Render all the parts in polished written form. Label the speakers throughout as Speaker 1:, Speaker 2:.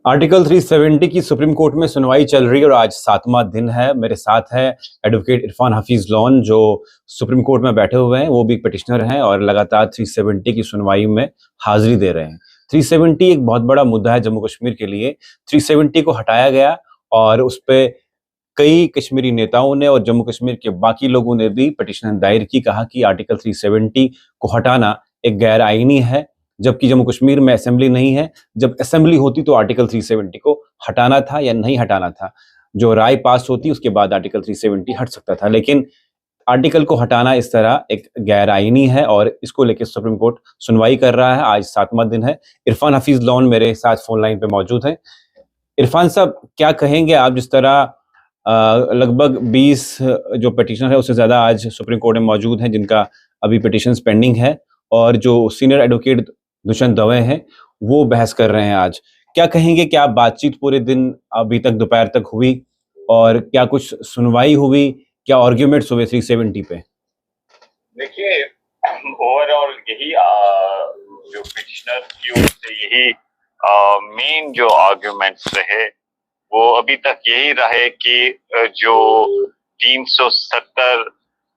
Speaker 1: Article 370 की supreme court में सुनवाई चल रही है और आज 7वां दिन है। मेरे साथ है एडवोकेट इरफान हफीज लॉन, जो सुप्रीम कोर्ट में बैठे हुए हैं। वो भी पिटिशनर हैं और लगातार 370 की सुनवाई में हाजिरी दे रहे हैं। 370 एक बहुत बड़ा मुद्दा है जम्मू कश्मीर के लिए। 370 को हटाया गया और उस पर कई कश्मीरी नेताओं ने और जम्मू कश्मीर के बाकी लोगों ने भी पिटिशन दायर की। कहा कि आर्टिकल 370 को हटाना एक गैर आईनी है, जबकि जम्मू कश्मीर में असेंबली नहीं है। जब असेंबली होती तो आर्टिकल 370 को हटाना था या नहीं हटाना था, जो राय पास होती उसके बाद आर्टिकल 370 हट सकता था। लेकिन आर्टिकल को हटाना इस तरह एक गैर आईनी है और इसको लेकर सुप्रीम कोर्ट सुनवाई कर रहा है। आज 7वां दिन है। इरफान हफीज लॉन मेरे साथ फोन लाइन पे मौजूद हैं। इरफान साहब, क्या कहेंगे आप? जिस तरह लगभग 20 जो पिटिशनर है उससे ज्यादा आज सुप्रीम कोर्ट में मौजूद हैं जिनका अभी पिटिशन पेंडिंग है, और जो सीनियर एडवोकेट दुष्यंत दवे हैं वो बहस कर रहे हैं आज। क्या कहेंगे? क्या बातचीत पूरे दिन अभी तक दोपहर तक हुई और क्या कुछ सुनवाई हुई? क्या आर्ग्यूमेंट्स हुए 370 पे?
Speaker 2: देखिए, ओवरऑल यही जो पिटिशनर की ओर से यही मेन जो आर्ग्यूमेंट्स रहे वो अभी तक यही रहे कि जो 370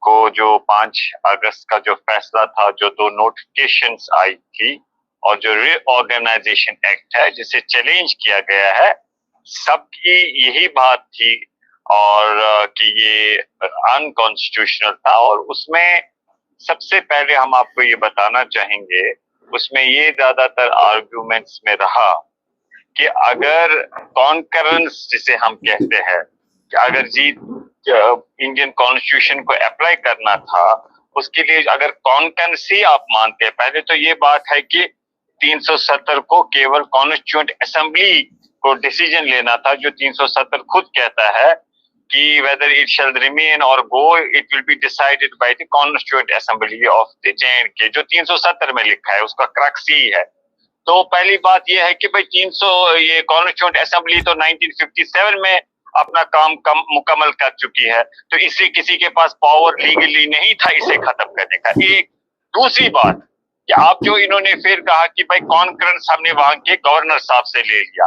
Speaker 2: को जो 5 अगस्त का जो फैसला था, जो 2 नोटिफिकेशंस आई थी और जो रीऑर्गेनाइजेशन एक्ट है जिसे चैलेंज किया गया है, सबकी यही बात थी और कि ये अनकॉन्स्टिट्यूशनल था। और उसमें सबसे पहले हम आपको ये बताना चाहेंगे, उसमें ये ज्यादातर आर्ग्यूमेंट्स में रहा कि अगर कॉन्करेंस जिसे हम कहते हैं कि अगर इंडियन कॉन्स्टिट्यूशन को अप्लाई करना था, उसके लिए अगर कॉन्करेंसी आप मानते हैं, पहले तो ये बात है कि 370 को केवल कॉन्स्टिट्यूएंट असेंबली को डिसीजन लेना था, जो 370 खुद कहता है कि whether it shall remain or go, it will be decided by the constituent assembly of the J&K, जो 370 में लिखा है, उसका क्रक्स ही है। तो पहली बात यह है कि भाई 300 ये कॉन्स्टिट्यूएंट असेंबली तो 1957 में अपना काम मुकम्मल कर चुकी है, तो इसलिए किसी के पास पावर लीगली नहीं था इसे खत्म करने का। एक दूसरी बात कि आप जो इन्होंने फिर कहा कि भाई कॉन्करेंस हमने वहां के गवर्नर साहब से ले लिया।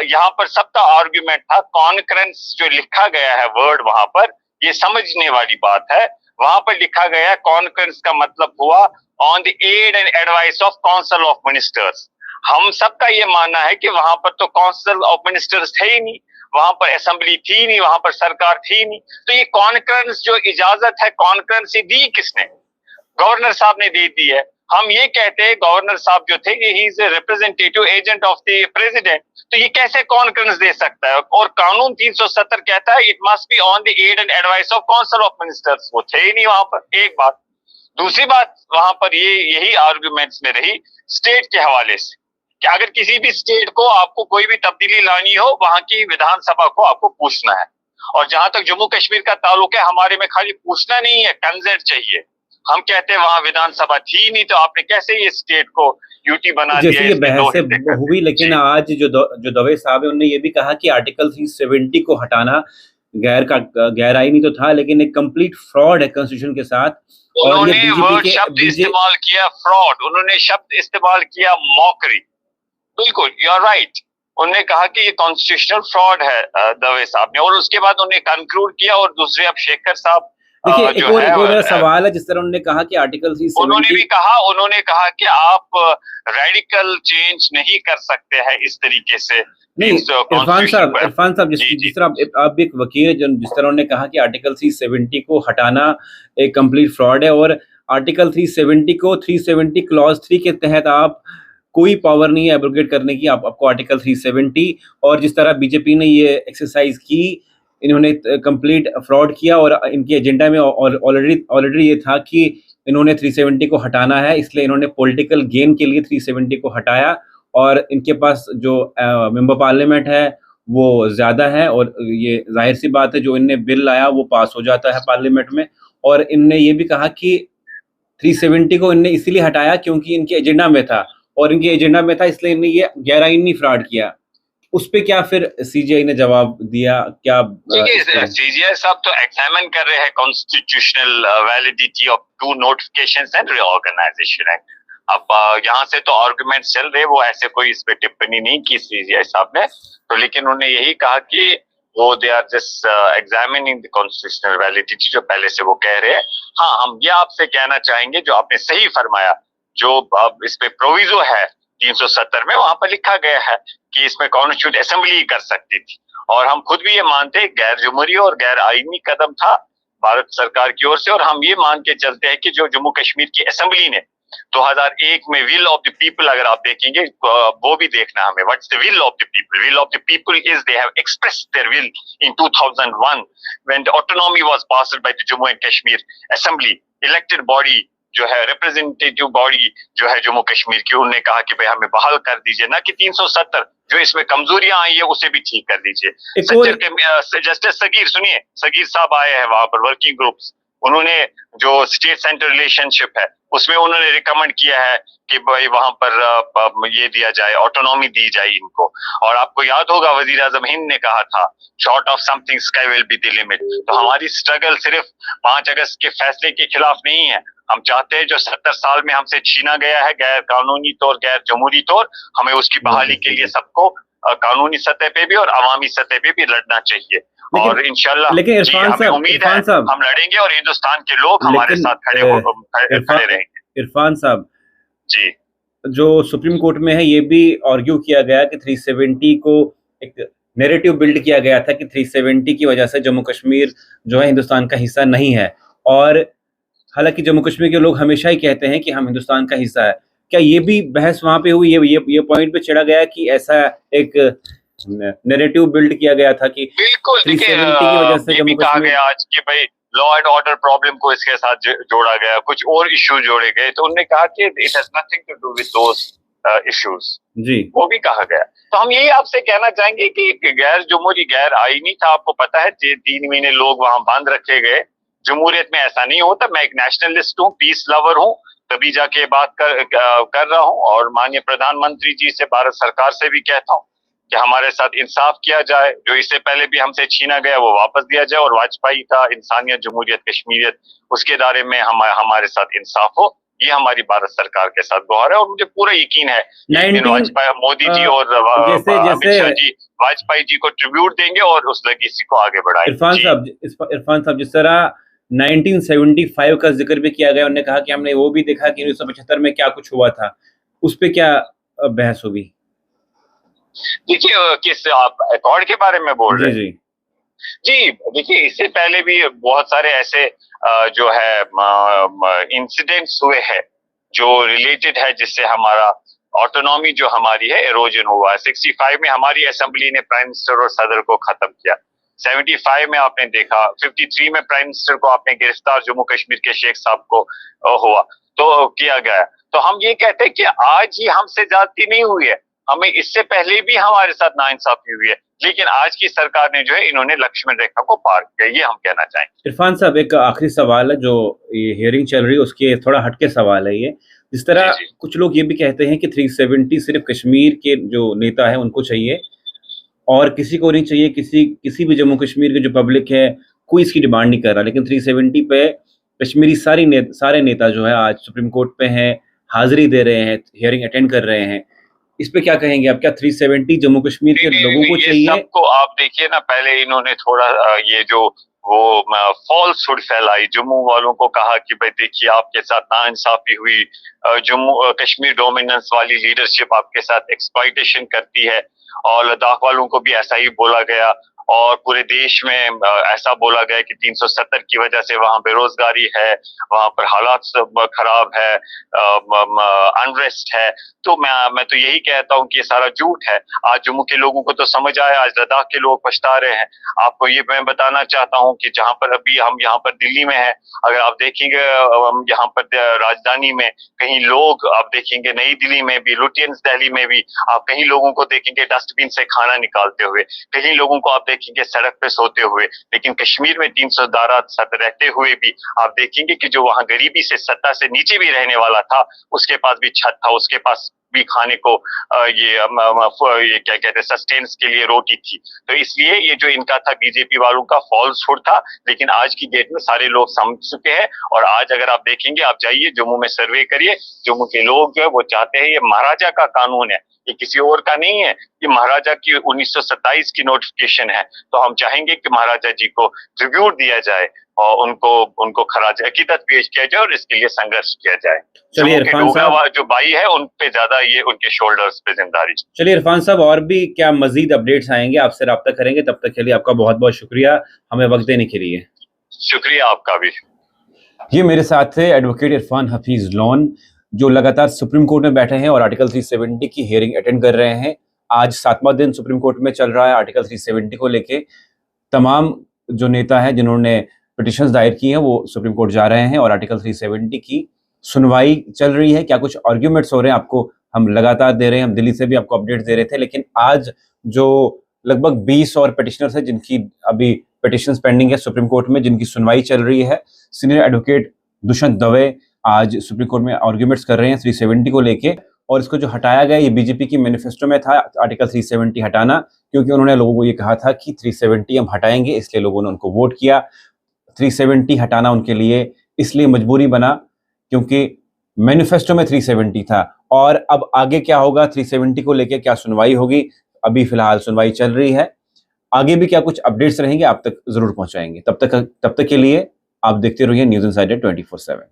Speaker 2: यहाँ पर सबका आर्ग्यूमेंट था, कॉन्करेंस जो लिखा गया है वर्ड वहां पर, ये समझने वाली बात है। वहां पर लिखा गया कॉन्करेंस का मतलब हुआ on the aid and advice of council of ministers. हम सबका ये मानना है कि वहां पर तो काउंसिल ऑफ मिनिस्टर्स थे ही नहीं, वहां पर असेंबली थी नहीं, वहां पर सरकार थी नहीं। तो ये कॉन्करेंस जो इजाजत है, कॉन्करेंस दी किसने? गवर्नर साहब ने दे दी है। हम ये कहते हैं गवर्नर साहब जो थे, he is a representative agent of the president, तो ये कैसे कॉन्करेंस दे सकता है? और कानून 370 कहता है it must be on the aid and advice of council of ministers. वो थे ही नहीं वहां पर, एक बात। दूसरी बात, वहां पर यही आर्गुमेंट्स में रही स्टेट के हवाले से कि अगर किसी भी स्टेट को आपको कोई भी तब्दीली लानी हो, वहां की विधानसभा को आपको पूछना है। और जहां तक जम्मू कश्मीर का ताल्लुक है, हमारे में खाली पूछना नहीं है, कंसेंट चाहिए। हम कहते हैं वहां विधानसभा थी नहीं, तो आपने कैसे ये स्टेट को यूटी बना दिया?
Speaker 1: जैसे ये बहसें हुई, लेकिन आज जो दवे साहब है उन्होंने ये भी कहा कि आर्टिकल 370 को हटाना गैर आईनी तो था, लेकिन एक कंप्लीट फ्रॉड है कॉन्स्टिट्यूशन के साथ।
Speaker 2: उन्होंने वर्ड शब्द इस्तेमाल किया फ्रॉड, उन्होंने शब्द इस्तेमाल किया मॉकरी। बिल्कुल, यू आर राइट। उन्होंने कहा कि ये कॉन्स्टिट्यूशनल फ्रॉड है दवे साहब ने, और उसके बाद उन्होंने कंक्लूड किया। और दूसरे अब शेखर साहब,
Speaker 1: देखिए, एक और मेरा सवाल है। जिस तरह उन्होंने कहा कि आर्टिकल 370,
Speaker 2: उन्होंने कहा कि आप रेडिकल चेंज नहीं कर सकते हैं इस तरीके से।
Speaker 1: नहीं, इरफान साहब जिस तरह आप एक वकील है, जिस तरह उन्होंने कहा कि आर्टिकल 370 को हटाना एक कंप्लीट फ्रॉड है, और आर्टिकल 370 को 370 क्लॉज 3 के तहत आप कोई पावर नहीं है एब्रोगेट करने की, आपको आर्टिकल 370। और जिस तरह बीजेपी ने ये एक्सरसाइज की, इन्होंने कंप्लीट फ्रॉड किया और इनके एजेंडा में ऑलरेडी ये था कि इन्होंने 370 को हटाना है, इसलिए इन्होंने पॉलिटिकल गेन के लिए 370 को हटाया। और इनके पास जो मेंबर पार्लियामेंट है वो ज़्यादा है, और ये जाहिर सी बात है जो इनने बिल लाया वो पास हो जाता है पार्लियामेंट में। और इनने ये भी कहा कि 370 को इनने इसीलिए हटाया क्योंकि इनके एजेंडा में था, और इनके एजेंडा में था इसलिए इन्होंने ये गैर आईनी फ्रॉड किया। उस पे क्या फिर सीजीआई ने जवाब दिया? क्या
Speaker 2: सीजीआई साहब तो एग्जामिन कर रहे हैं constitutional validity of 2 notifications and reorganisation act. अब यहाँ से तो आर्गुमेंट चल रहे, वो ऐसे कोई इस पे टिप्पणी नहीं की सीजीआई साहब ने, तो लेकिन उन्होंने यही कहा कि वो they are just examining the constitutional validity, जो पहले से वो कह रहे हैं। हाँ, हम ये आपसे कहना चाहेंगे, जो आपने सही फरमाया, जो अब इस पे प्रोविजो है 370 में, वहां पर लिखा गया है कि इसमें कॉन्स्टिट्यूट असेंबली कर सकती थी, और हम खुद भी ये मानते गैर जमहूरी और गैर आईनी कदम था भारत सरकार की ओर से, और हम ये मान के चलते हैं कि जो जम्मू कश्मीर की असेंबली ने 2001 में विल ऑफ द पीपल, अगर आप देखेंगे वो भी देखना हमें, what's the will of the people. Will of the people is they have expressed their will in 2001 when the autonomy was passed by the Jammu and Kashmir assembly, elected body जो है, representative body जो है जम्मू कश्मीर की, उन्होंने कहा कि भाई हमें बहाल कर दीजिए, ना कि 370 जो इसमें कमजोरियां आई है उसे भी ठीक कर दीजिए। जस्टिस सगीर, सुनिए, सगीर साहब आए हैं वहां पर, वर्किंग ग्रुप्स, उन्होंने जो स्टेट सेंटर रिलेशनशिप है उसमें उन्होंने रिकमेंड किया है कि भाई वहां पर ये दिया जाए, ऑटोनॉमी दी जाए इनको। और आपको याद होगा वजीर आजम हिंद ने कहा था, short of something sky will be the limit. तो हमारी स्ट्रगल सिर्फ 5 अगस्त के फैसले के खिलाफ नहीं है, हम चाहते हैं जो 70 साल में हमसे छीना गया है गैर कानूनी तौर, गैर जमहूरी तौर, हमें उसकी बहाली के लिए सबको कानूनी सतह पे भी और अवामी सतह पे भी लड़ना चाहिए। और इंशाल्लाह
Speaker 1: लेकिन इरफान साहब,
Speaker 2: उम्मीद है हम लड़ेंगे और हिंदुस्तान के लोग हमारे साथ खड़े रहेंगे।
Speaker 1: इरफान साहब
Speaker 2: जी,
Speaker 1: जो सुप्रीम कोर्ट में है, ये भी आर्ग्यू किया गया कि 370 को एक नैरेटिव बिल्ड किया गया था कि 370 की वजह से जम्मू कश्मीर जो है हिंदुस्तान का हिस्सा नहीं है, और हालांकि जम्मू कश्मीर के लोग हमेशा ही कहते हैं कि हम हिंदुस्तान का हिस्सा है। क्या ये भी बहस वहां पे हुई, ये पॉइंट पे चढ़ा गया कि ऐसा एक नैरेटिव बिल्ड किया गया था कि
Speaker 2: बिल्कुल,
Speaker 1: 370 की वजह से
Speaker 2: ये भी कहा गया आज कि भाई लॉ एंड ऑर्डर प्रॉब्लम को इसके साथ जोड़ा गया, कुछ और इश्यू जोड़े गए, तो उन्होंने कहा कि it has nothing to do with those issues,
Speaker 1: जी,
Speaker 2: वो भी कहा गया। तो हम यही आपसे कहना चाहेंगे कि गैर जमहूरी, गैर आईनी था, आपको पता है 3 महीने लोग वहां बांध रखे गए। जमहूरियत में ऐसा नहीं होता। मैं एक नेशनलिस्ट हूँ, पीस लवर हूँ, तभी जाके बात कर रहा हूँ, और माननीय प्रधानमंत्री जी से, भारत सरकार से भी कहता हूँ कि हमारे साथ इंसाफ किया जाए, जो इससे पहले भी हमसे छीना गया वो वापस दिया जाए, और वाजपेयी का इंसानियत, जमहूरियत, कश्मीरियत, उसके दायरे में हमारे साथ इंसाफ हो, ये हमारी भारत सरकार के साथ गुहार है। और मुझे पूरा यकीन है वाजपेयी, मोदी जी और अमित शाह जी वाजपेयी जी को ट्रिब्यूट देंगे और उस लेगेसी को आगे बढ़ाएंगे।
Speaker 1: इरफान साहब, जिस तरह 1975 का जिक्र भी किया गया, उन्होंने कहा कि हमने वो भी देखा कि 1975 में क्या कुछ हुआ था, उस पे क्या बहस होगी?
Speaker 2: देखिए, किस आप अकॉर्ड के बारे में बोल रहे हैं? जी, देखिए, इससे पहले भी बहुत सारे ऐसे जो है इंसिडेंट्स हुए हैं जो रिलेटेड है, जिससे हमारा ऑटोनॉमी जो हमारी है इरोजन हुआ है। 65 में हमारी असेंबली ने प्राइम मिनिस्टर और सदर को खत्म किया। 75 में आपने देखा, 53 में प्राइम मिनिस्टर को आपने गिरफ्तार जम्मू कश्मीर के शेख साहब को हुआ, तो किया गया। तो हम ये कहते हैं कि आज ही हमसे ज्यादती नहीं हुई है, हमें इससे पहले भी हमारे साथ नाइंसाफी हुई है, लेकिन आज की सरकार ने जो है, इन्होंने लक्ष्मण रेखा को पार किया, ये हम कहना चाहेंगे।
Speaker 1: इरफान साहब, एक आखिरी सवाल है, जो ये हियरिंग चल रही है उसके थोड़ा हटके सवाल है ये। जिस तरह कुछ लोग ये भी कहते हैं कि 370 सिर्फ कश्मीर के जो नेता है उनको चाहिए और किसी को नहीं चाहिए, किसी भी जम्मू कश्मीर के जो पब्लिक है कोई इसकी डिमांड नहीं कर रहा, लेकिन 370 पे कश्मीरी सारे नेता जो है आज सुप्रीम कोर्ट पे हैं, हाजिरी दे रहे हैं, हियरिंग अटेंड कर रहे हैं। इस पे क्या कहेंगे आप? क्या 370 जम्मू कश्मीर के लोगों को चाहिए?
Speaker 2: सबको आप देखिए ना, पहले इन्होंने थोड़ा ये जो वो फॉल्सहुड फैलाई, जम्मू वालों को कहा कि भाई देखिए आपके साथ नाइंसाफी हुई, जम्मू कश्मीर डोमिनेंस वाली लीडरशिप आपके साथ एक्सप्लॉइटेशन करती है, और लद्दाख वालों को भी ऐसा ही बोला गया, और पूरे देश में ऐसा बोला गया कि 370 की वजह से वहां बेरोजगारी है, वहां पर हालात सब खराब है, अनरेस्ट है। तो मैं तो यही कहता हूं कि ये सारा झूठ है। आज जम्मू के लोगों को तो समझ आया, आज लद्दाख के लोग पछता रहे हैं। आपको ये मैं बताना चाहता हूं कि जहां पर अभी हम यहाँ पर दिल्ली में है, अगर आप देखेंगे यहाँ पर राजधानी में कहीं लोग, आप देखेंगे नई दिल्ली में भी, लुटियंस दिल्ली में भी, आप कहीं लोगों को देखेंगे डस्टबिन से खाना निकालते हुए, कहीं लोगों को आप देखेंगे सड़क पे सोते हुए। लेकिन कश्मीर में 300 धारा रहते हुए भी आप देखेंगे कि जो वहां गरीबी से, सत्ता से नीचे भी रहने वाला था, उसके पास भी छत था, उसके पास भी खाने को ये क्या कहते हैं सस्टेन्स के लिए रोटी थी। तो इसलिए ये जो इनका था बीजेपी वालों का फॉल्सहुड था, लेकिन आज की डेट में सारे लोग समझ चुके हैं। और आज अगर आप देखेंगे, आप जाइए जम्मू में सर्वे करिए, जम्मू के लोग जो है वो चाहते हैं, ये महाराजा का कानून है, ये किसी और का नहीं है, ये महाराजा की 1927 की नोटिफिकेशन है। तो हम चाहेंगे कि महाराजा जी को ट्रिब्यूट दिया जाए और उनको खराज अकीदत पेश किया जाए और इसके लिए संघर्ष किया जाए।
Speaker 1: चलिए इरफान साहब,
Speaker 2: जो भाई है उन पे ज्यादा ये उनके शोल्डर्स पे जिम्मेदारी।
Speaker 1: चलिए इरफान साहब, और भी क्या मजीद अपडेट्स आएंगे आपसे रब्ता करेंगे, तब तक के लिए आपका बहुत बहुत शुक्रिया हमें वक्त देने के लिए।
Speaker 2: शुक्रिया आपका भी।
Speaker 1: ये मेरे साथ थे एडवोकेट इरफान हफीज लॉन, जो लगातार सुप्रीम कोर्ट में बैठे हैं और आर्टिकल 370 की हियरिंग अटेंड कर रहे हैं। आज 7वां दिन सुप्रीम कोर्ट में चल रहा है आर्टिकल 370 को लेके। तमाम जो नेता हैं जिन्होंने पिटिशंस दायर की हैं वो सुप्रीम कोर्ट जा रहे हैं और आर्टिकल 370 की सुनवाई चल रही है। क्या कुछ आर्ग्यूमेंट्स हो रहे हैं आपको हम लगातार दे रहे हैं, हम दिल्ली से भी आपको अपडेट दे रहे थे। लेकिन आज जो लगभग 20 और पिटिशनर्स हैं जिनकी अभी पिटिशंस पेंडिंग है सुप्रीम कोर्ट में, जिनकी सुनवाई चल रही है, सीनियर एडवोकेट दुष्यंत दवे आज सुप्रीम कोर्ट में आर्ग्यूमेंट्स कर रहे हैं 370 को लेके। और इसको जो हटाया गया, ये बीजेपी की मैनिफेस्टो में था आर्टिकल 370 हटाना, क्योंकि उन्होंने लोगों को ये कहा था कि 370 हम हटाएंगे, इसलिए लोगों ने उनको वोट किया। 370 हटाना उनके लिए इसलिए मजबूरी बना क्योंकि मैनिफेस्टो में 370 था। और अब आगे क्या होगा, 370 को लेके क्या सुनवाई होगी, अभी फिलहाल सुनवाई चल रही है। आगे भी क्या कुछ अपडेट्स रहेंगे आप तक जरूर पहुंचाएंगे। तब तक के लिए आप देखते रहिए न्यूज़ इनसाइडर 24/7।